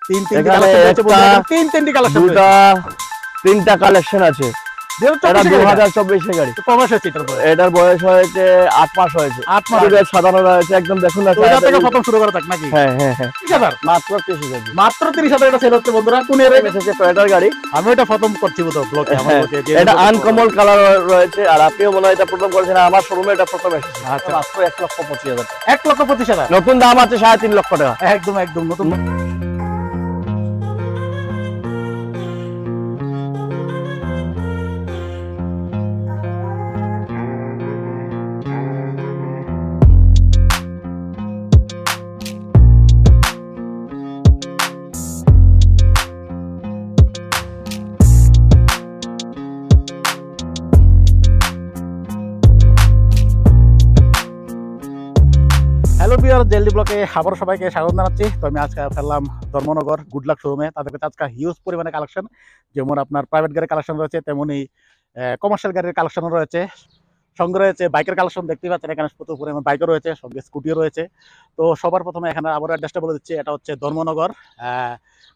তিনটি কালেকশন, দুটা তিনটা কালেকশন আছে। এটা 2024 এর গাড়ি। কমাস হচ্ছে এটার বয়স হয়েছে 8 মাস হয়েছে। 8 মাস সাধারণ রয়েছে একদম। দেখুন না এটা থেকে প্রথম শুরু করা যাক নাকি? হ্যাঁ হ্যাঁ হ্যাঁ 30000 মাত্র 30000 মাত্র 30000 এটা সেল হচ্ছে বন্ধুরা। কোন এর এসেছে টয়োটার গাড়ি। আমি এটা প্রথম করছি ব্লগে আমার মতে যে এটা আনকমন কালার রয়েছে। আর আপনিও মনে হয় এটা প্রথম করেছেন। আমার শোরুমে এটা প্রথম এসেছে। আচ্ছা মাত্র 1,25,000 1,25,000 নতুন দাম আছে 3.5 লক্ষ টাকা। একদম একদম নতুন। হ্যালো বিয়ার জেলডি ব্লকে আবার সবাইকে স্বাগত জানাচ্ছি। তো আমি আজকে ফেললাম ধর্মনগর গুডলাক শোরুমে। তাদের কাছে আজকে হিউজ পরিমাণে কালেকশন, যেমন আপনার প্রাইভেট গাড়ির কালেকশন রয়েছে, তেমনই কমার্শিয়াল গাড়ির কালেকশনও রয়েছে। সঙ্গে রয়েছে বাইকের কালেকশন। দেখতেই পাচ্ছেন এখানে প্রচুর পরিমাণ বাইকও রয়েছে, সঙ্গে স্কুটিও রয়েছে। তো সবার প্রথমে এখানে আবার অ্যাড্রেসটা বলে দিচ্ছি। এটা হচ্ছে ধর্মনগর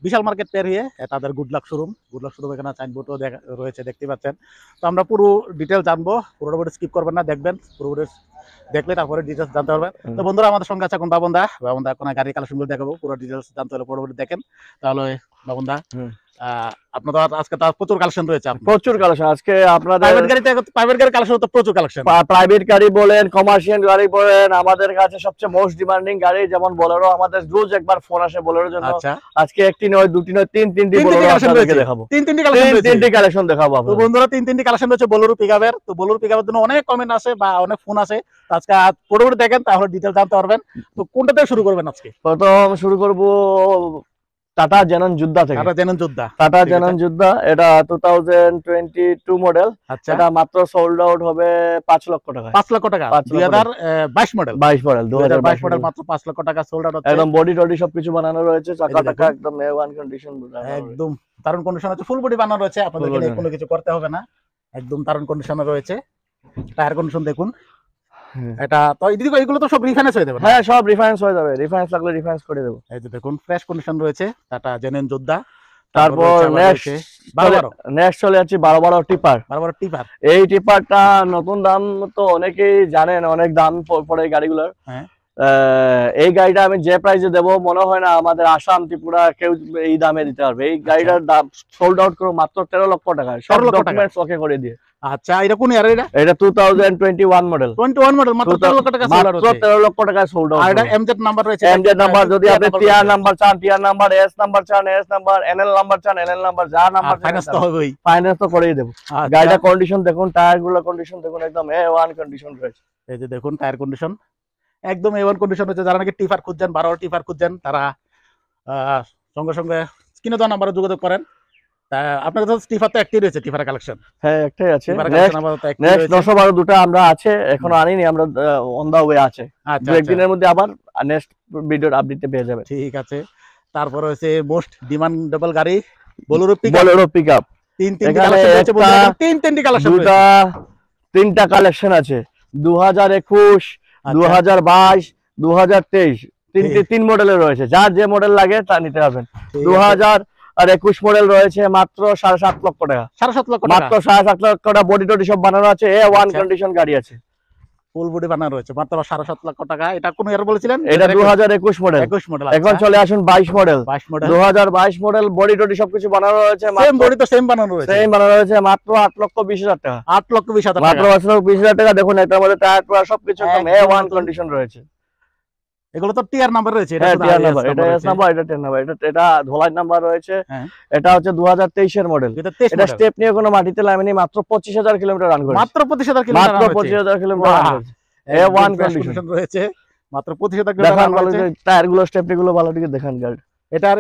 বিশাল মার্কেট পেরিয়ে তাদের গুডলাক শোরুম। গুডলাক শোরুম এখানে সাইনবোর্ডও রয়েছে, দেখতেই পাচ্ছেন। তো আমরা পুরো ডিটেল জানবো, পুরোটা স্কিপ করবেন না, দেখবেন পুরোটা দেখলে তারপরে ডিটেলস জানতে পারবেন। তো বন্ধুরা আমাদের সঙ্গে আছে এখন বাবনদা এখন গাড়ির কালেকশনগুলো দেখাবো। পুরো ডিটেলস জানতে হলে পরবর্তী দেখেন। তাহলে বাবনদা আপনাদের আজকে তো প্রচুর কালেকশন রয়েছে। প্রচুর কালেকশন আজকে আপনাদের প্রাইভেট গাড়ির কালেকশন তো প্রচুর কালেকশন। প্রাইভেট গাড়ি বলেন, কমার্শিয়াল গাড়ি বলেন, আমাদের কাছে সবচেয়ে মোস্ট ডিমান্ডিং গাড়ি যেমন বোলেরো। আমাদের রোজ একবার ফোন আসে বোলেরোর জন্য। আজকে একটি নয়, দুটি নয়, তিনটি বোলেরো আপনাদেরকে দেখাবো। তিনটি কালেকশন দেখাবো। তো বন্ধুরা তিনটি কালেকশন রয়েছে বোলেরো পিকআপের। তো বোলেরো পিকআপের জন্য অনেক কমেন্ট আসে বা অনেক ফোন আসে। আজকে পরবর্তী দেখেন, তাহলে ডিটেইলস জানতে পারবেন। তো কোনটা থেকে শুরু করবেন আজকে? প্রথম শুরু করব টাটা জ্যানন যোদ্ধা থেকে। টাটা জ্যানন যোদ্ধা এটা 2022 মডেল। এটা মাত্র সোল্ড আউট হবে 5 লক্ষ টাকা। 5 লক্ষ টাকা 2022 মডেল। 2022 মডেল মাত্র 5 লক্ষ টাকা সোল্ড আউট হচ্ছে। একদম বডি টডি সবকিছু বানানো রয়েছে, চাকা টাকা একদম A1 কন্ডিশন, একদম দারুণ কন্ডিশন আছে। ফুল বডি বানানো রয়েছে, আপনাদের এখানে কোনো কিছু করতে হবে না, একদম দারুণ কন্ডিশনে রয়েছে। টায়ার কন্ডিশন দেখুন। এটা তো এগুলো তো সব রিফাইন্যান্স হয়ে যাবে। হ্যাঁ সব রিফাইন্যান্স হয়ে যাবে, রিফাইন্যান্স লাগলে রিফাইন্যান্স করে দেব। এই যে দেখুন ফ্রেশ কন্ডিশন রয়েছে টাটা জ্যানন যোদ্ধা। তারপর নেক্সট চলে যাচ্ছে 12 টিপার। এই টিপারটা নতুন দাম তো অনেকেই জানেন, অনেক দাম পড়ে গাড়িগুলোর। এই গাড়িটা আমি যে প্রাইসে দেবো মনে হয় না আমাদের আসাম ত্রিপুরা কেউ এই দামে দিতে পারবে। এই গাড়িটার দাম সোল্ড আউট করে মাত্র 13 লক্ষ টাকা, সব ডকুমেন্টস ওকে করে দিয়ে। আচ্ছা এটা কোন ইয়ার? এটা 2021 মডেল। 21 মডেল মাত্র 13 লক্ষ টাকা সোল্ড আউট। মাত্র 13 লক্ষ টাকা সোল্ড আউট। আর এটা এমজেড নাম্বার রয়েছে। এমজেড নাম্বার যদি আপনি টিআর নাম্বার চান টিআর নাম্বার, এস নাম্বার চান এস নাম্বার, এনএল নাম্বার চান এনএল নাম্বার, যা নাম্বার ফাইনান্স তো হবেই, ফাইনান্স তো করেই দেব। গাড়িটা কন্ডিশন দেখুন, টায়ারগুলো কন্ডিশন দেখুন, একদম A1 কন্ডিশন রয়েছে। এই যে দেখুন টায়ার কন্ডিশন একদম A1 কন্ডিশন রয়েছে। যারা নাকি টিফার খুঁজছেন, 12 টিফার খুঁজছেন, তারা সঙ্গে সঙ্গে স্ক্রিনে দেওয়া নাম্বারে যোগাযোগ করেন। আপনার কাছে টিফার তো একটাই রয়েছে, টিফার কালেকশন। হ্যাঁ একটাই আছে। নেক্সট 912 দুটো আমরা আছে, এখনো আনিনি, আমরা অন দা ওয়ে আছে। দু একদিনের মধ্যে আবার নেক্সট ভিডিওর আপডেটে পেয়ে যাবেন। ঠিক আছে। তারপর হচ্ছে মোস্ট ডিমান্ডেবল গাড়ি বোলেরো পিকআপ। তিনটি কালেকশন, তিনটা কালেকশন আছে। 2021, 2022, 2023 তিন মডেলের রয়েছে। যার যে মডেল লাগে তা নিতে পারবেন। 2021 মডেল রয়েছে মাত্র 7.5 লক্ষ টাকা। 7.5 লক্ষ টাকা মাত্র 7.5 লক্ষ টাকা। বডি টডি সব বানানো আছে, A1 কন্ডিশন গাড়ি আছে, ফুল বডি বানানো রয়েছে, মাত্র 7.5 লক্ষ টাকা। এটা কোন ইয়ার বলেছিলেন? এটা 2021 মডেল। 21 মডেল। এখন চলে আসুন 22 মডেল। 2022 মডেল, বডি টডি সবকিছু বানানো রয়েছে, সেম বডি তো সেম বানানো রয়েছে, মাত্র 8,20,000 টাকা। 8,20,000 টাকা, মাত্র 8,20,000 টাকা। দেখুন এটার মধ্যে টায়ার টুয়ার সবকিছু একদম A1 কন্ডিশন রয়েছে। এগুলো তো টিআর নাম্বার রয়েছে। এটা টিআর নাম্বার, এটা এস নাম্বার, এটা টিআর নাম্বার, এটা ধোলাই নাম্বার রয়েছে। এটা হচ্ছে 2023 এর মডেল। এটা স্টেপ নিয়ে কোনো মাটিতে লাগায়নি, মাত্র 25,000 কিলোমিটার রান করেছে। মাত্র 25,000 কিলোমিটার, মাত্র 25,000 কিলোমিটার রান করেছে। A1 কন্ডিশন রয়েছে, মাত্র 25,000 কিলোমিটার রান করেছে। টায়ারগুলো স্টেপনিগুলো ভালো দিকে দেখেন গাড়ি।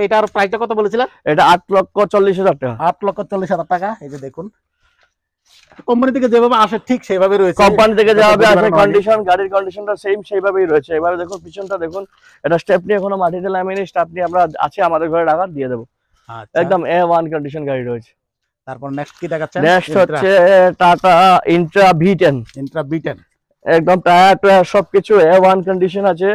এটার প্রাইসটা কত বলেছিলেন? এটা 8,40,000 টাকা। 8,40,000 টাকা। এই যে দেখুন কোম্পানি থেকে যেভাবে আসে ঠিক সেভাবে রয়েছে। কোম্পানি থেকে যেভাবে আসে কন্ডিশন, গাড়ির কন্ডিশনটা সেম সেইভাবেই রয়েছে। এবারে দেখুন পিছনটা দেখুন, এটা স্টেপনি এখনো মাটিতে লাগায়নি, স্টেপনি আমরা আছে আমাদের ঘরে রাখা, দিয়ে দেব। একদম A1 কন্ডিশন গাড়ি রয়েছে। তারপর নেক্সট কি দেখাচ্ছেন? নেক্সট হচ্ছে tata Intra V10। Intra V10 একদম টায়ার সবকিছু A1 কন্ডিশন আছে।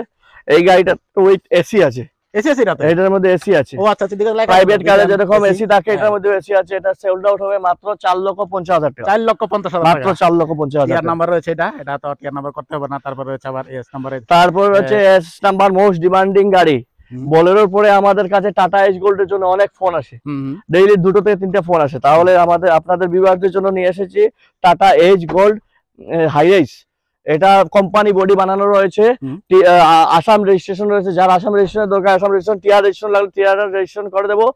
এই গাড়িটা উইথ এসি আছে। এসি আছে রাতে, এটার মধ্যে এসি আছে। ও আচ্ছা, দিকে লেখা প্রাইভেট কারে যেরকম এসি থাকে এটার মধ্যে এসি আছে। এটা সোল্ড আউট হবে মাত্র 4,50,000 টাকা, 4,50,000 মাত্র 4,50,000 টিআর টাকা। নাম্বার রয়েছে এটা তো টিআর নাম্বার করতে হবে না। তারপর রয়েছে আবার এস নাম্বারে, তারপর হচ্ছে এস নাম্বার মোস্ট ডিমান্ডিং গাড়ি বোলেরোর পরে আমাদের কাছে টাটা এজ গোল্ডের জন্য অনেক ফোন আসে, ডেইলি 2 থেকে 3টে ফোন আসে। তাহলে আপনাদের ভিউয়ারদের জন্য নিয়ে এসেছি টাটা এজ গোল্ড হাইরাইজ। এটা কোম্পানি বডি বানানো রয়েছে, আসাম রেজিস্ট্রেশন রয়েছে। যার আসাম রেজিস্ট্রেশন দরকার, আসাম রেজিস্ট্রেশন, টিআর রেজিস্ট্রেশন লাগলে টিআর রেজিস্ট্রেশন করে দেবো।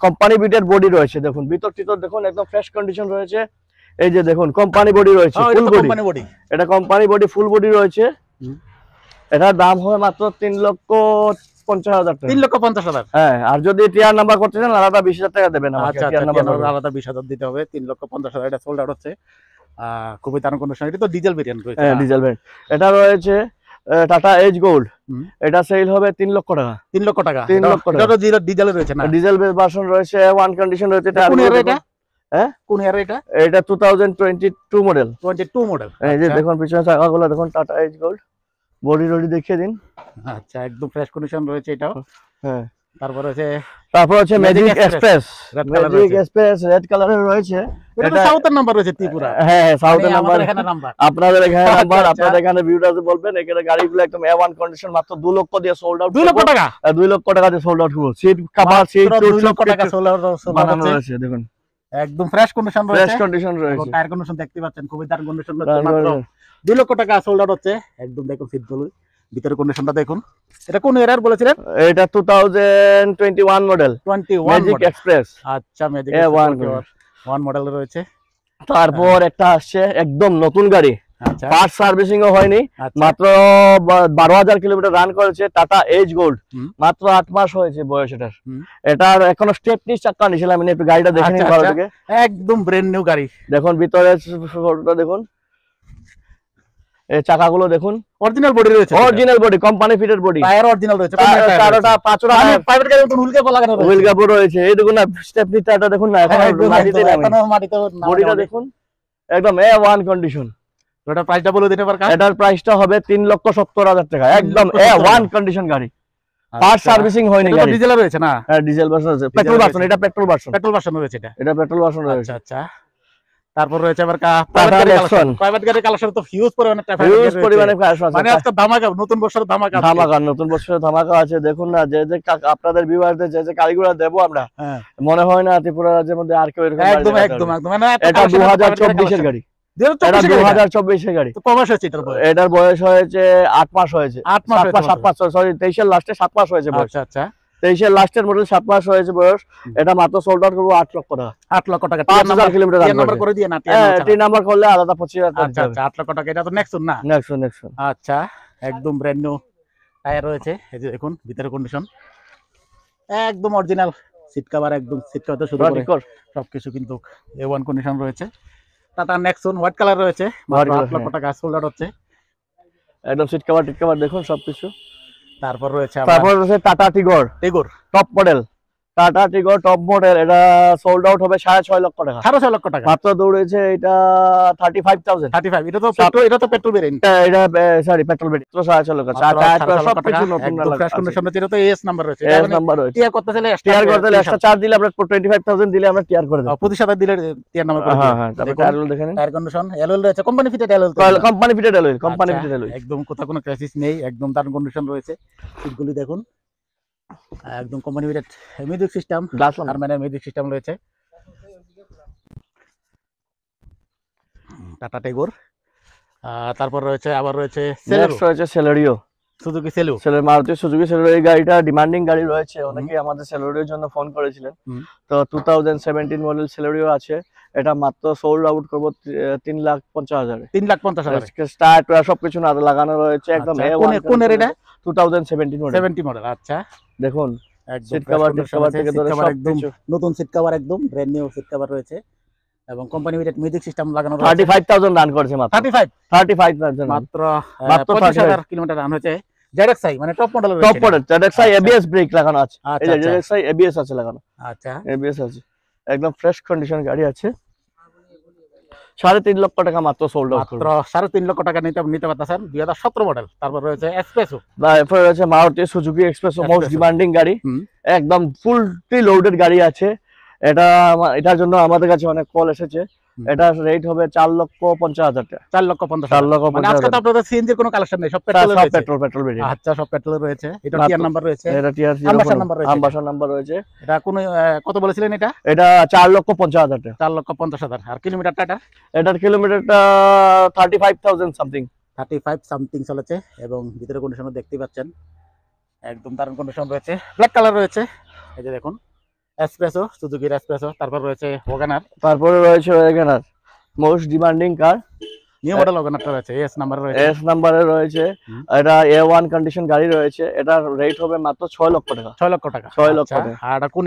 কোম্পানি বিটের বডি রয়েছে, দেখুন ভিতর টিতর দেখুন একদম ফ্রেশ কন্ডিশন রয়েছে। এই যে দেখুন কোম্পানি বডি রয়েছে, ফুল বডি, এটা কোম্পানি বডি ফুল বডি রয়েছে। এটার দাম হবে মাত্র 3,50,000 টাকা, 3,50,000। হ্যাঁ, আর যদি টিআর নাম্বার করতে চান আলাদা 20,000 টাকা দেবেন আমাকে। আচ্ছা, টিআর নাম্বার আলাদা 20,000 দিতে হবে। 3,50,000 এটা সোল্ড আউট হচ্ছে। খুবই দারুণ কন্ডিশন। এটা তো ডিজেল ভেরিয়েন্ট রয়েছে। হ্যাঁ, ডিজেল ভেরিয়েন্ট। এটা রয়েছে টাটা এজ গোল্ড, এটা সেল হবে 3 লক্ষ টাকা। 3 লক্ষ টাকা, 3 লক্ষ টাকা। এটা তো ডিজেল রয়েছে না? ডিজেল ভার্সন রয়েছে, ওয়ান কন্ডিশন রয়েছে। এটা কোন ইয়ার এটা? হ্যাঁ, কোন ইয়ার এটা? এটা 2022 মডেল। 22 মডেল। এই যে দেখুন পিছনে চাকাগুলো দেখুন, টাটা এজ গোল্ড। বডি দেখিয়ে দিন। আচ্ছা, একদম ফ্রেশ কন্ডিশন রয়েছে এটাও। হ্যাঁ, তারপর হচ্ছে magic express. Magic express red কালারের রয়েছে। এটা সাউথের নাম্বার রয়েছে, ত্রিপুরা। হ্যাঁ, সাউথের নাম্বার। এখানে নাম্বার, আপনাদের এখানে নাম্বার, আপনাদের এখানে ভিউটারস বলবেন। এখানে গাড়িগুলো একদম A1 কন্ডিশন, মাত্র 2 লক্ষ দিয়ে সোল্ড আউট। 2 লক্ষ টাকা, 2 লক্ষ টাকা দিয়ে সোল্ড আউট করব। সিট কভার, সিট 2 লক্ষ টাকা সোল্ড আউট রয়েছে। দেখুন একদম ফ্রেশ কন্ডিশন রয়েছে, ফ্রেশ কন্ডিশন রয়েছে। টায়ার কন্ডিশন দেখতে পাচ্ছেন, খুবই দারুণ কন্ডিশন রয়েছে। মাত্র 2 লক্ষ টাকা সোল্ড আউট হচ্ছে। একদম দেখুন সিটগুলো, ভিতরের কন্ডিশনটা দেখুন। এটা কোন ইয়ার বলেছিলেন? এটা 2021 মডেল, 21 ম্যাজিক এক্সপ্রেস। আচ্ছা, ম্যাজিক A1 মডেল রয়েছে। তারপর একটা আসছে একদম নতুন গাড়ি, আচ্ছা, পার্ট সার্ভিসিং ও হয়নি, মাত্র 12,000 কিলোমিটার রান করেছে। টাটা এজ গোল্ড, মাত্র 8 মাস হয়েছে বয়স এটার। এটার এখনো স্টেপনি চাকা নিয়েছিলাম, আমি একটু গাড়িটা দেখে নিন ভালো থেকে। একদম ব্র্যান্ড নিউ গাড়ি। দেখুন ভিতরে ফটোটা দেখুন, এই চাকাগুলো দেখুন, অরিজিনাল বডি রয়েছে, original body, company fitted body, tyre original রয়েছে। চারটা পাঁচটা প্রাইভেট গাড়ির মতন হুইল ক্যাপ লাগানো রয়েছে, হুইল ক্যাপ রয়েছে। এই দেখুন না, স্টেপনি টায়ারটা দেখুন না, এখন মাটিতে নামে, এখনো মাটিতে। বডিটা দেখুন একদম A1 কন্ডিশন। ওটা প্রাইসটা বলে দিতে পারকা? এটার প্রাইসটা হবে 3,70,000 টাকা, একদম A1 কন্ডিশন গাড়ি, পার্ট সার্ভিসিং হয়নি গাড়ি। ডিজেল রয়েছে না? হ্যাঁ, ডিজেল ভার্সন আছে, পেট্রোল ভার্সন। এটা পেট্রোল ভার্সন, পেট্রোল ভার্সন রয়েছে এটা। এটা পেট্রোল ভার্সন রয়েছে। আচ্ছা, তারপর রয়েছে আবার প্রাইভেট গাড়ি কালেকশন তো হিউজ পরিমাণে কালেকশন আছে। মানে আজকে ধামাকা, নতুন বছরের ধামাকা, নতুন বছরের ধামাকা আছে। দেখুন না, যে আপনাদের ভিউয়ারদের যে গাড়িগুলো দেব আমরা, মনে হয় না ত্রিপুরা রাজ্যের মধ্যে আর কেউ এরকম। একদম মানে এটা 2024 এর গাড়ি, 2024 এর গাড়ি। কম বয়স হয়েছে এটার বয়স? এটার বয়স হয়েছে 8 মাস হয়েছে, 7 মাস, সরি 23 এর লাস্টে 7 মাস হয়েছে বয়স। আচ্ছা, 23 এর লাস্টের মডেল, 7 মাস হয়েছে বয়স। এটা মাত্র সোল্ড আউট করবো 8 লক্ষ টাকা। 8 লক্ষ টাকা, 5,000 কিলোমিটার রান নাম্বার করে দিয়ে না? হ্যাঁ, 3 নাম্বার করলে আলাদা 25,000 টাকা। আচ্ছা, 8 লক্ষ টাকা। এটা তো নেক্সন না? নেক্সন। আচ্ছা, একদম ব্র্যান্ড নিউ টায়ার রয়েছে। এই যে দেখুন ভিতরের কন্ডিশন একদম অরিজিনাল। সিট কভার, একদম সিট কভার শুরু করে সবকিছু কিন্তু A1 কন্ডিশন রয়েছে। টাটা নেক্সন হোয়াইট কালার রয়েছে, মাত্র 8 লক্ষ টাকা সোল্ড আউট হচ্ছে। একদম সিট কভার দেখুন সবকিছু। তারপর রয়েছে tata Tigor top model. Tata Tigor top model, এটা সোল্ড আউট হবে 6.5 লক্ষ টাকা। 6.5 লক্ষ টাকা মাত্র দৌড়েছে। এটা 35,000। 35। এটা তো পেট্রোল ভেরিয়েন্ট। এটা সরি, পেট্রোল ভেরিয়েন্ট। 6.5 লক্ষ টাকা। সবকিছু নতুন না, ফ্রেশ কন্ডিশন আছে। এটা তো এস নাম্বার রয়েছে। এস নাম্বার রয়েছে। টিআর করতে চাইলে এক্সট্রা চার্জ দিলে আমরা 25,000 দিলে আমরা টিআর করে দেব। 25,000 দিলে টিআর নাম্বার করে দেব। হ্যাঁ, তারপর টায়ারগুলো দেখেন, টায়ার কন্ডিশন অ্যালয়েল রয়েছে, company fitted alloy wheel. Company fitted alloy, একদম কোথাও কোনো ক্র্যাশিস নেই, একদম দারুণ কন্ডিশন রয়েছে। সিটগুলি দেখুন একদম কোম্পানি ফিটেড। মিউজিক সিস্টেম, আর মানে মিউজিক সিস্টেম রয়েছে। Tata Tigor. তারপর রয়েছে আবার রয়েছে Celerio, Suzuki Maruti Suzuki Celerio. এই গাড়িটা ডিমান্ডিং গাড়ি রয়েছে, অনেকেই আমাদের সেলেরিওর জন্য ফোন করেছিলেন। তো 2017 মডেল সেলেরিও আছে। এটা মাত্র সোল্ড আউট করব 3,50,000। 3,50,000 স্টার্ট সবকিছু না লাগানো রয়েছে, একদম কোন এর এটা? 2017 মডেল। আচ্ছা, দেখুন সিট কভার থেকে ধরে একদম নতুন সিট কভার, একদম ব্র্যান্ড নিউ সিট কভার রয়েছে এবং কোম্পানি ফিটেড মিউজিক সিস্টেম লাগানো রয়েছে। 35,000 রান করেছে মাত্র। 35,000 মাত্র 35,000 কিলোমিটার রান হয়েছে। ZXi মানে টপ মডেল রয়েছে। Top model ZXi ABS brake লাগানো আছে। এই যে ZXi ABS আছে লাগানো। আচ্ছা, ABS আছে, একদম ফ্রেশ কন্ডিশন গাড়ি আছে। 3.5 লক্ষ টাকা মাত্র সোল্ড আউট। মাত্র 3.5 লক্ষ টাকা নিতে পারতেছেন, 2017 মডেল। তারপর রয়েছে এক্সপ্রেসো, তারপরে রয়েছে Maruti Suzuki espresso, most demanding গাড়ি, একদম ফুললি লোডেড গাড়ি আছে। এটার জন্য আমাদের কাছে অনেক কল এসেছে। এটা রেট হবে 4,50,000 টাকা। 4,50,000। মানে আজকে তো আপনাদের সিএনজির কোনো কালেকশন নেই, সব পেট্রোল রয়েছে। Petrol variant. আচ্ছা, সব পেট্রোল রয়েছে। এটা টিআর নাম্বার রয়েছে, এটা টিআর আম্বাসার নাম্বার রয়েছে। এটা কোন কত বলেছিলেন এটা? এটা 4,50,000 টাকা। 4,50,000। আর কিলোমিটারটা এটার কিলোমিটারটা 35,000 সামথিং। 35 সামথিং চলেছে। এবং ভিতরে কন্ডিশন দেখতেই পাচ্ছেন, একদম দারুণ কন্ডিশন রয়েছে। ব্ল্যাক কালার রয়েছে, এই যে দেখুন, এসপ্রেসো, সুজুকির এসপ্রেসো। তারপর রয়েছে ওয়াগনার, তারপরে রয়েছে ওয়াগনার, মোস্ট ডিমান্ডিং কার, নিউ মডেল ওয়াগনারটা রয়েছে, এস নাম্বার রয়েছে। এস নাম্বারে রয়েছে। এটা A1 কন্ডিশন গাড়ি রয়েছে। এটার রেট হবে মাত্র 6 লক্ষ টাকা। 6 লক্ষ টাকা। 6 লক্ষ টাকা। আর কোন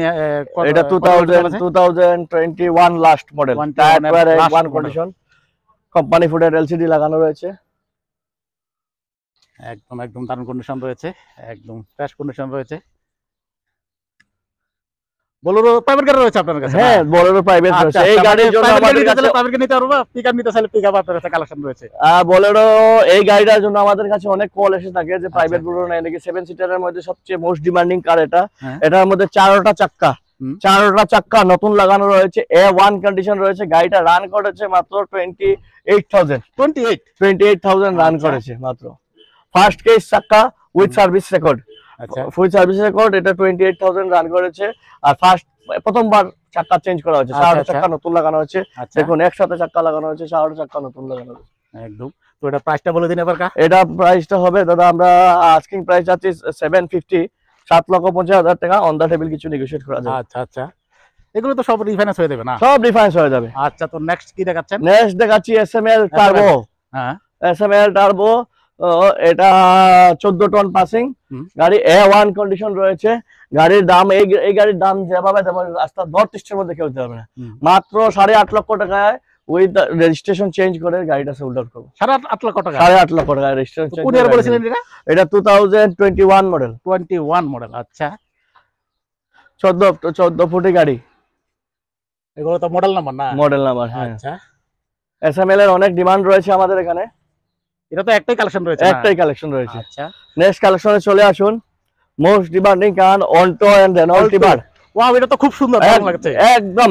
এটা 2021 last model, tyre A1 condition, company ফুডের এলসিডি লাগানো রয়েছে। একদম দারুণ কন্ডিশন রয়েছে, একদম ফ্রেশ কন্ডিশন রয়েছে। বোলেরো প্রাইভেট গাড়ি রয়েছে আপনার কাছে? হ্যাঁ, বোলেরো প্রাইভেট রয়েছে। এই গাড়ির জন্য আমাদের কাছে প্রাইভেট গাড়ি নিতে পারবো, পিকআপ নিতে চাইলে পিকআপ আপনার কাছে কালেকশন রয়েছে। বোলেরো এই গাড়িটার জন্য আমাদের কাছে অনেক কল এসে থাকে যে প্রাইভেট বোলেরো নাই নাকি। 7 সিটারের মধ্যে সবচেয়ে মোস্ট ডিমান্ডিং কার এটা। এটার মধ্যে 4টা চাক্কা নতুন লাগানো রয়েছে, A1 কন্ডিশন রয়েছে। গাড়িটা রান করেছে মাত্র 28,000 রান করেছে মাত্র। ফার্স্ট কেস চাক্কা উইথ সার্ভিস রেকর্ড। আচ্ছা, ফুল সার্ভিস রেকর্ড। এটা 28,000 রান করেছে। আর প্রথমবার চাক্কা চেঞ্জ করা হয়েছে, 4টা চাক্কা নতুন লাগানো হয়েছে। দেখুন, একসাথে চাক্কা লাগানো হয়েছে, 4টা চাক্কা নতুন লাগানো হয়েছে একদম। তো এটা প্রাইসটা বলে দিন এবার। এটা প্রাইসটা হবে দাদা, আমরা আস্কিং প্রাইস আছে 750, 7,50,000 টাকা। অন দা টেবিল কিছু নেগোশিয়েট করা যাবে। আচ্ছা, এগুলো তো সব রিফাইন্যান্স হয়ে যাবে না? সব রিফাইন্যান্স হয়ে যাবে। আচ্ছা, তো নেক্সট কি দেখাচ্ছেন? নেক্সট দেখাচ্ছি SML টার্বো। হ্যাঁ, SML টার্বো। এটা 14 টন পাসিং গাড়ি, A1 কন্ডিশন রয়েছে। গাড়ির দাম, এই গাড়ির দাম যেভাবে রাস্তা নর্থ-ইস্টের মধ্যে কেউ দিতে পারবে না। মাত্র 8.5 লক্ষ টাকায় উইথ রেজিস্ট্রেশন চেঞ্জ করে গাড়িটা সোল্ড আউট করব। 8.5 লক্ষ টাকা? 8.5 লক্ষ টাকা রেজিস্ট্রেশন চেঞ্জ। কোন ইয়ার বলেছিলেন এটা? এটা 2021 মডেল। 21 মডেল। আচ্ছা, 14 ফুটি গাড়ি। এগুলো তো মডেল নাম্বার না? মডেল নাম্বার, হ্যাঁ। আচ্ছা, SML এর অনেক ডিমান্ড রয়েছে আমাদের এখানে। এটা তো একটাই কালেকশন রয়েছে? একটাই কালেকশন রয়েছে। আচ্ছা, নেক্সট কালেকশনে চলে আসুন। Most demanding car Alto and Renault Triber. Wow, এটা তো খুব সুন্দর, ভালো লাগছে একদম।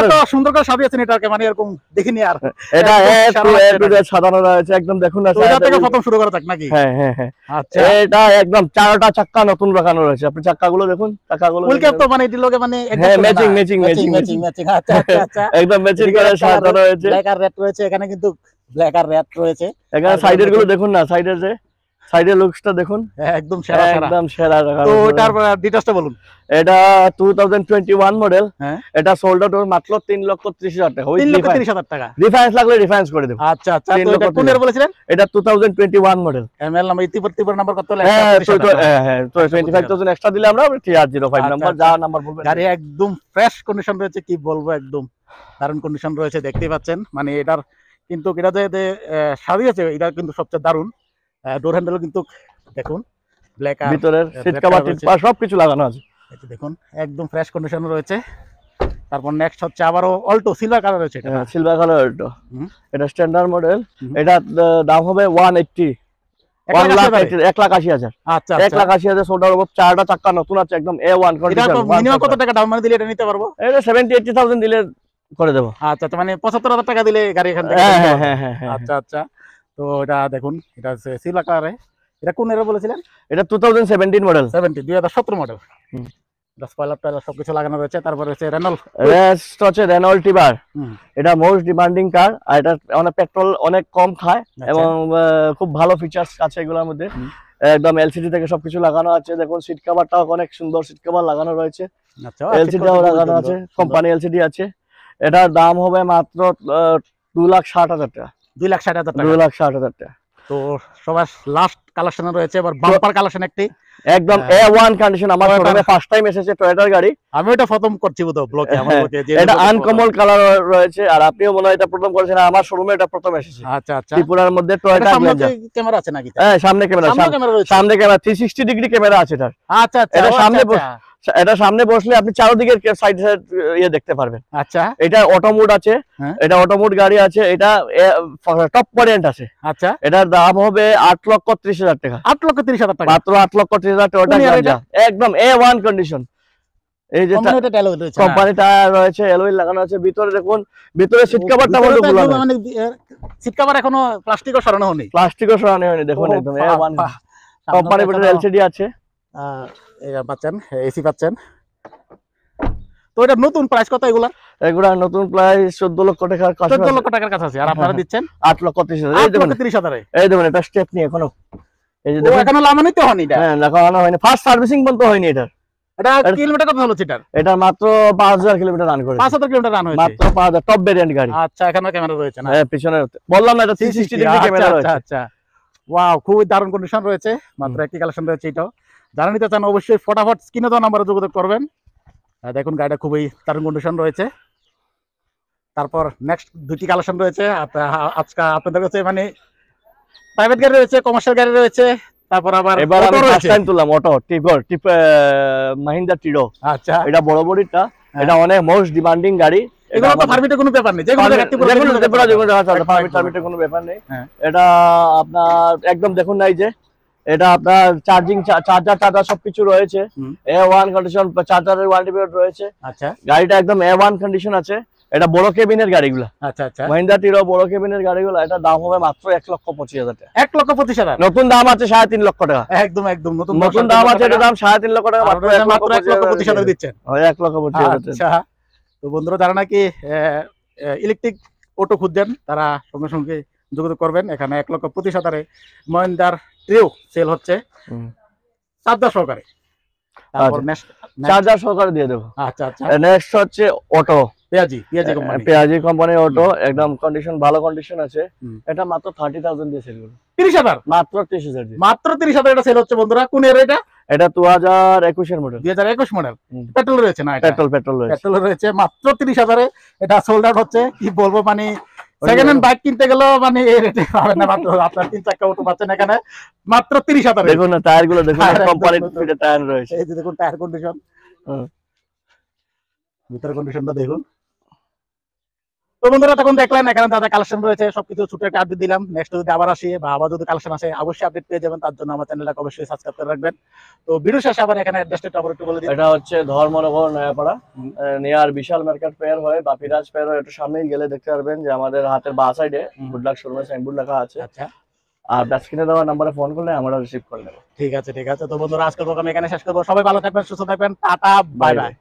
এত সুন্দর করে সাজিয়েছেন এটাকে, মানে এরকম দেখিনি আর। এটা সাজানো রয়েছে একদম, দেখুন না। এটা থেকে প্রথম শুরু করা যাক নাকি? হ্যাঁ। আচ্ছা, এটা একদম 4টা চাক্কা নতুন লাগানো রয়েছে। আপনি চাক্কাগুলো দেখুন, চাক্কাগুলো ফুল ক্যাপ তো, মানে এটি লোকে মানে ম্যাচিং। আচ্ছা, একদম ম্যাচিং করে সাজানো রয়েছে। ব্ল্যাক আর রেড রয়েছে এখানে, কিন্তু ব্ল্যাক আর রেড রয়েছে এখানে। সাইডের গুলো দেখুন না, সাইডের লুকসটা দেখুন, একদম সেরা। একদম সেরা। তো এটার ডিটেইলসটা বলুন। এটা 2021 মডেল। হ্যাঁ, এটা সোল্ড আউট মাত্র 3,30,000 টাকা। 3,30,000 টাকা। রিফাইন্যান্স লাগলে রিফাইন্যান্স করে দেব। আচ্ছা, তো এটা কোন ইয়ার বলেছিলেন? এটা 2021 মডেল। এমএল নাম্বার, ইতিপূর্বে নাম্বার কত হলো? হ্যাঁ, তো 25,000 এক্সট্রা দিলে আমরা TR05 নাম্বার, যা নাম্বার বলবেন। গাড়ি একদম ফ্রেশ কন্ডিশন রয়েছে, কি বলবো, একদম দারুণ কন্ডিশন রয়েছে, দেখতেই পাচ্ছেন। মানে এটার কিন্তু এটা যে সাজিয়েছে, এটা কিন্তু সবচেয়ে দারুণ। ডোর হ্যান্ডেলও কিন্তু দেখুন, ব্ল্যাক আর ভিতরের সিট কভার সবকিছু লাগানো আছে। এটা দেখুন, একদম ফ্রেশ কন্ডিশন রয়েছে। তারপর নেক্সট হচ্ছে আবারও অল্টো, সিলভার কালার রয়েছে। এটা সিলভার কালার অল্টো। এটা স্ট্যান্ডার্ড মডেল। এটা দাম হবে 1,80,000। আচ্ছা, 1,80,000 সোল্ড আউট। 4টা চাক্কা নতুন আছে, একদম A1 কন্ডিশন। এটা মিনিমাম কত টাকা ডাউন দিলে এটা নিতে পারবো? এটা 70,000-80,000 দিলে করে দেব। আচ্ছা, মানে 75,000 টাকা দিলে গাড়ি এখান থেকে? হ্যাঁ। আচ্ছা, তো এটা দেখুন, এটা হচ্ছে সিলভার কালারে। এটা কোন এর বলেছিলেন? এটা 2017 মডেল। 2017 মডেল। স্পয়লার টয়লার সবকিছু লাগানো রয়েছে। তারপর হচ্ছে রেনল্ট টিবার। এটা মোস্ট ডিমান্ডিং কার। আর এটা অনেক পেট্রোল অনেক কম খায় এবং খুব ভালো ফিচার্স আছে এগুলোর মধ্যে। একদম এলসিডি থেকে সবকিছু লাগানো আছে। দেখুন, সিট কভারটাও অনেক সুন্দর, সিট কভার লাগানো রয়েছে। আচ্ছা, এলসিডিও লাগানো আছে, কোম্পানি এলসিডি আছে। এটার দাম হবে মাত্র 2,60,000 টাকা। 2,60,000 টাকা। 2,60,000 টাকা। তো সবার লাস্ট কালেকশন রয়েছে, এবার বাম্পার কালেকশন একটি, একদম A1 কন্ডিশন। আমার শোরুমে ফার্স্ট টাইম এসেছে টয়োটার গাড়ি। আমি এটা প্রথম করছি বুঝো ব্লকে, আমার ব্লকে এটা আনকমন কালার রয়েছে। আর আপনিও মনে হয় এটা প্রথম করেছেন, আমার শোরুমে এটা প্রথম এসেছে। আচ্ছা, ত্রিপুরার মধ্যে টয়োটা গ্ল্যান্জার। ক্যামেরা আছে নাকি? হ্যাঁ, সামনে ক্যামেরা 360 ডিগ্রি ক্যামেরা আছে এটার। আচ্ছা, এটা সামনে এটা সামনে বসলে আপনি চারদিকের সাইড সাইড ইয়ে দেখতে পারবেন। আচ্ছা, এটা অটো মোড আছে, হ্যাঁ। এটা অটো মোড গাড়ি আছে, এটা টপ ভ্যারিয়েন্ট আছে। আচ্ছা, এটার দাম হবে 8,30,000 টাকা। 8,30,000 টাকা মাত্র 8,30,000 টাকা। কোন year গাড়িটা একদম A1 কন্ডিশন। এই যে কোম্পানিটা টায়ার রয়েছে না? কোম্পানি টায়ার রয়েছে, অ্যালয় লাগানো আছে। ভিতরে দেখুন, ভিতরে সিট কভারটা ভিতরে মধ্যে তো খোলা একদম নেই, মানে সিট কভার এখনো প্লাস্টিকও সরানো হয়নি। প্লাস্টিকও সরানো হয়নি। দেখুন ও একদম বাবা, A1 সামনে কোম্পানি তো ভিতরে এখনো, এলসিডি আছে। এটা পাচ্ছেন, এসি পাচ্ছেন। তো এটা নতুন প্রাইস কত এগুলা? এগুলা নতুন প্রাইস 14 লক্ষ টাকার কাছে, 14 লক্ষ টাকার কাছে আছে, আর আপনারা দিচ্ছেন 8,30,000। এই দেখুন, 8,30,000 এ। এই দেখুন এটা স্টেপ নিয়ে এখনো, এই যে ও দেখুন, এখনো লাগানোই তো হয়নি এটা। হ্যাঁ লাগানো হয়নি, ফার্স্ট সার্ভিসিং বলতে হয়নি এটা। এটা কিলোমিটার কত হলো এটার? এটা মাত্র 5,000 কিলোমিটার রান করেছে। 5,000 কিলোমিটার রান হয়েছে মাত্র 5,000, টপ ভ্যারিয়েন্ট গাড়ি। আচ্ছা, এখানে ক্যামেরা রয়েছে না? হ্যাঁ, পিছনে বললাম না, এটা 360 ডিগ্রি ক্যামেরা আচ্ছা রয়েছে। আচ্ছা, ওয়াও, খুবই দারুণ কন্ডিশন রয়েছে। মাত্র একটি কালেকশন রয়েছে এটাও। যারা নিতে চান অবশ্যই ফটাফট স্ক্রিনে দেওয়া নাম্বারে যোগাযোগ করবেন। দেখুন গাড়িটা খুবই দারুণ কন্ডিশন রয়েছে। তারপর নেক্সট দুটি কালেকশন রয়েছে আজকে আপনাদের কাছে, মানে প্রাইভেট গাড়ি রয়েছে, কমার্শিয়াল গাড়ি রয়েছে, তারপর আবার এবার অটো আমি ফার্স্ট রয়েছে। টাইম তুললাম অটো টিপ মাহিন্দ্রা টিরো। আচ্ছা, এটা বড় বডিটা, এটা অনেক মোস্ট ডিমান্ডিং গাড়ি। এগুলো তো পারমিটে কোনো ব্যাপার নেই, যেগুলো রাখতে পারবেন, পারমিটের কোনো ব্যাপার নেই। হ্যাঁ। এটা আপনার একদম দেখুন না, এই যে এটা আপনার চার্জার সবকিছু রয়েছে, হুম। A1 কন্ডিশন, চার্জারের ওয়ারেন্টি পিরিয়ড রয়েছে। আচ্ছা গাড়িটা একদম A1 কন্ডিশন আছে। এটা বড় কেবিনের গাড়িগুলো, আচ্ছা আচ্ছা, মহিন্দ্রা টিরো বড় কেবিনের গাড়িগুলো। এটা দাম হবে মাত্র 1,25,000 টাকা। 1,25,000। নতুন দাম আছে 3.5 লক্ষ টাকা। একদম একদম নতুন নতুন দাম আছে, এটা দাম 3.5 লক্ষ টাকা, মাত্র মাত্র 1,25,000 দিচ্ছেন। 1,25,000। আচ্ছা, তো বন্ধুরা যারা নাকি ইলেকট্রিক অটো খুঁজছেন তারা সঙ্গে সঙ্গে যোগাযোগ করবেন। এখানে 1,25,000 মহিন্দ্রার ট্রিও সেল হচ্ছে, চার্জার সহকারে। তারপর নেক্সট, চার্জার সহকারে দিয়ে দেবো। আচ্ছা আচ্ছা, নেক্সট হচ্ছে অটো, পেঁয়াজি কোম্পানি। পেঁয়াজি কোম্পানি অটো, একদম কন্ডিশন ভালো কন্ডিশন আছে। হুম। এটা মাত্র 30,000 দিয়ে সেল করবো। 30,000, মাত্র 30,000 দিয়ে। মাত্র 30,000 এটা সেল হচ্ছে বন্ধুরা। কোন এর এটা? এটা 2021 এর মডেল, 2021 মডেল। হুম। পেট্রোল রয়েছে না? পেট্রোল রয়েছে। পেট্রোল রয়েছে, মাত্র 30,000 এটা সোল্ড আউট হচ্ছে। কি বলবো, মানে সেকেন্ড হ্যান্ড বাইক কিনতে গেলেও মানে এই রেটে পাবেন না। মাত্র আপনার 3 চাকা অটো পাচ্ছেন এখানে মাত্র 30,000। দেখুন না টায়ার গুলো, দেখুন টায়ার একদম কোম্পানির নতুন। টায়ার রয়েছে। এই যে দেখুন টায়ার কন্ডিশন, হুম। ভিতরের কন্ডিশনটা দেখুন। তো বন্ধুরা তখন দেখলেন এখানে দাদা কালেকশন রয়েছে, সবকিছু ছোট একটা আপডেট দিলাম। নেক্সট যদি আবার আসি বা আবার যদি কালেকশন আসে অবশ্যই আপডেট পেয়ে যাবেন। তার জন্য আমার চ্যানেলটাকে অবশ্যই সাবস্ক্রাইব করে রাখবেন। তো ভিডিও শেষে আবার এখানে অ্যাড্রেসটা আবার একটু বলে দিন। এটা হচ্ছে ধর্মনগর নয়াপাড়া, হুম। নিয়ার বিশাল মার্কেট পেয়ার হয়, বাপিরাজ পেয়ার হয়। একটু সামনেই গেলে দেখতে পারবেন যে আমাদের হাতের বাঁ সাইডে গুড লাক শোরুমের সাইনবোর্ড লেখা আছে। আচ্ছা, আর স্ক্রিনে দেওয়া নাম্বারে ফোন করলে আমরা রিসিভ করে নেব। ঠিক আছে। তো বন্ধুরা আজকের প্রোগ্রাম এখানে শেষ করবো। সবাই ভালো থাকবেন, সুস্থ থাকবেন, টাটা, বাই বাই।